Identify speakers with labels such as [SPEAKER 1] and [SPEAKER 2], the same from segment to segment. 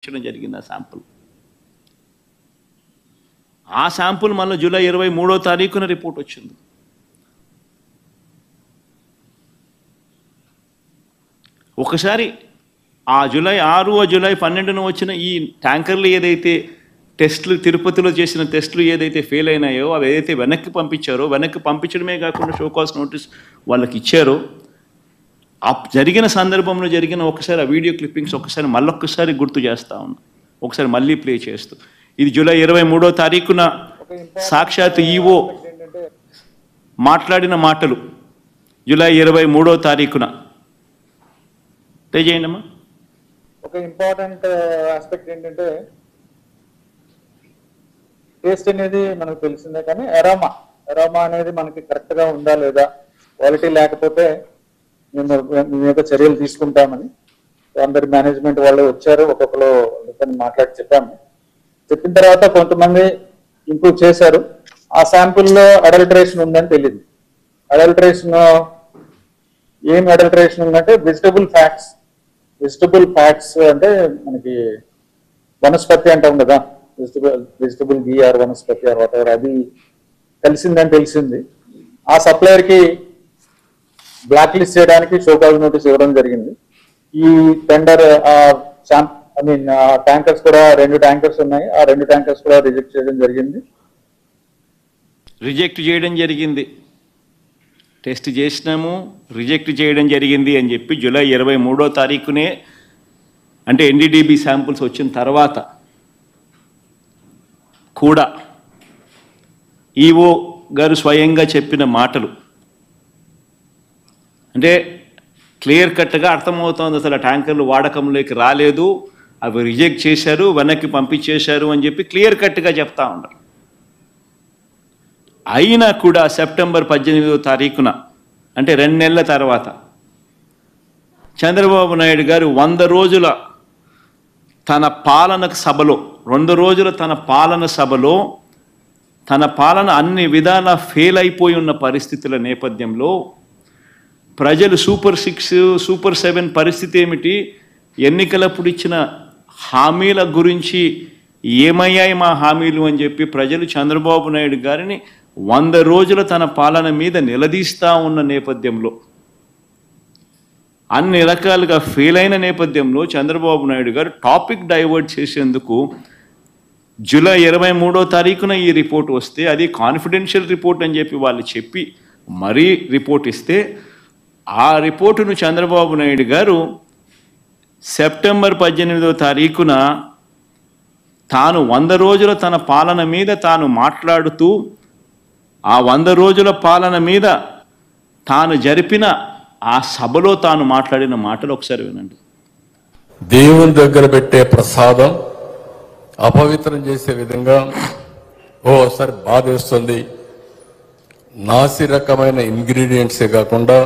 [SPEAKER 1] ఇచ్చడం జరిగింది ఆ శాంపుల్ మళ్ళీ జూలై 23వ తారీఖున రిపోర్ట్ వచ్చింది. ఒకసారి ఆ జూలై 6 జూలై 12న వచ్చిన ఈ ట్యాంకర్లు ఏదైతే టెస్టులు తిరుపతిలో చేసిన టెస్టులు ఏదైతే ఫెయిల్ అయినాయో అవి ఏదైతే వెనక్కి పంపించారో, వెనక్కి పంపించడమే కాకుండా షోకాస్ నోటీస్ వాళ్ళకి ఇచ్చారో, ఆ జరిగిన సందర్భంలో జరిగిన ఒకసారి ఆ వీడియో క్లిప్పింగ్స్ ఒకసారి మళ్ళొక్కసారి గుర్తు చేస్తా ఉన్నా, ఒకసారి మళ్ళీ ప్లే చేస్తూ. ఇది జూలై 23వ తారీఖున సాక్షాత్ ఈవో మాట్లాడిన మాటలు. జూలై 23వ తారీఖున ప్లే చేయండి అమ్మా.
[SPEAKER 2] ఒక ఇంపార్టెంట్ ఆస్పెక్ట్ ఏంటంటే టేస్ట్ అనేది మనకు తెలిసిందే, కానీ ఎరోమా అనేది మనకి కరెక్ట్ గా ఉందా లేదా, క్వాలిటీ లేకపోతే మేము మీద చర్యలు తీసుకుంటామని అందరి మేనేజ్మెంట్ వాళ్ళు వచ్చారు. ఒక్కొక్కరు మాట్లాడి చెప్పిన తర్వాత కొంతమంది ఇంప్రూవ్ చేశారు. ఆ శాంపుల్లో అడల్టరేషన్ ఉందని తెలియదు. అడల్టరేషన్ ఏం అడల్టరేషన్ ఉందంటే వెజిటబుల్ ఫ్యాట్స్ అంటే మనకి వనస్పతి అంటాం కదా, vegetable ghee or vanaspati or whatever, అది కలిసిందని తెలిసింది. ఆ సప్లయర్ కి బ్లాక్ లిస్ట్ చేయడానికి షోకాజ్ నోటీస్ ఇవ్వడం జరిగింది. ఈ టెండర్ ట్యాంకర్స్ కూడా 2 ట్యాంకర్స్ ఉన్నాయి, ఆ 2 ట్యాంకర్స్ కూడా రిజెక్ట్ చేయడం జరిగింది.
[SPEAKER 1] టెస్ట్ చేసినాము, రిజెక్ట్ చేయడం జరిగింది అని చెప్పి జూలై 23వ తారీఖునే, అంటే ఎన్డీడీబీ శాంపుల్స్ వచ్చిన తర్వాత కూడా ఈవో గారు స్వయంగా చెప్పిన మాటలు అంటే క్లియర్ కట్గా అర్థమవుతోంది. అసలు ఆ ట్యాంకర్లు వాడకంలోకి రాలేదు, అవి రిజెక్ట్ చేశారు, వెనక్కి పంపించేశారు అని చెప్పి క్లియర్ కట్గా చెప్తా ఉన్నారు. అయినా కూడా సెప్టెంబర్ 18వ తారీఖున, అంటే 2 నెలల తర్వాత, చంద్రబాబు నాయుడు గారు 100 రోజుల తన పాలన సభలో, 2 రోజుల తన పాలన సభలో, తన పాలన అన్ని విధాల ఫెయిల్ అయిపోయి ఉన్న పరిస్థితుల నేపథ్యంలో ప్రజలు సూపర్ 6, సూపర్ 7 పరిస్థితి ఏమిటి, ఎన్నికలప్పుడు ఇచ్చిన హామీల గురించి ఏమయ్యాయి మా హామీలు అని చెప్పి ప్రజలు చంద్రబాబు నాయుడు గారిని 100 రోజుల తన పాలన మీద నిలదీస్తూ ఉన్న నేపథ్యంలో, అన్ని రకాలుగా ఫెయిల్ అయిన నేపథ్యంలో చంద్రబాబు నాయుడు గారు టాపిక్ డైవర్ట్ చేసేందుకు జూలై 23వ తారీఖున ఈ రిపోర్ట్ వస్తే, అది కాన్ఫిడెన్షియల్ రిపోర్ట్ అని చెప్పి వాళ్ళు చెప్పి మరీ రిపోర్ట్ ఇస్తే, ఆ రిపోర్టును చంద్రబాబు నాయుడు గారు సెప్టెంబర్ 18వ తారీఖున తాను 100 రోజుల తన పాలన మీద తాను మాట్లాడుతూ, ఆ 100 రోజుల పాలన మీద తాను జరిపిన ఆ సభలో తాను మాట్లాడిన మాటలు ఒకసారి వినండి.
[SPEAKER 3] దేవుని దగ్గర పెట్టే ప్రసాదం అపవిత్రం చేసే విధంగా ఓసారి బాధేస్తుంది. నాసి రకమైన ఇంగ్రీడియంట్సే కాకుండా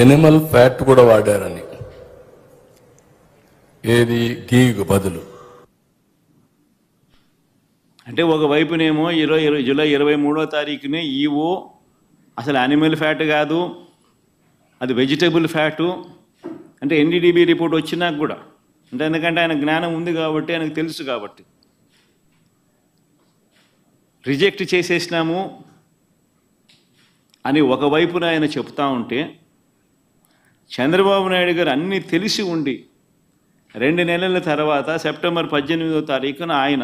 [SPEAKER 3] ఎనిమల్ ఫ్యాట్ కూడా వాడారని, ఏది గీకు బదులు.
[SPEAKER 1] అంటే ఒకవైపునేమో జూలై 23వ తారీఖునే ఈవో అసలు యానిమల్ ఫ్యాట్ కాదు, అది వెజిటబుల్ ఫ్యాటు, అంటే ఎన్డీడీబీ రిపోర్ట్ వచ్చినాక కూడా, అంటే ఎందుకంటే ఆయన జ్ఞానం ఉంది కాబట్టి, ఆయనకు తెలుసు కాబట్టి, రిజెక్ట్ చేసేసినాము అని ఒకవైపున ఆయన చెప్తా ఉంటే, చంద్రబాబు నాయుడు గారు అన్నీ తెలిసి ఉండి 2 నెలల తర్వాత సెప్టెంబర్ 18వ తారీఖున ఆయన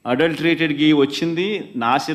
[SPEAKER 1] అడల్టరేటెడ్ ఘీ వచ్చింది, నాసి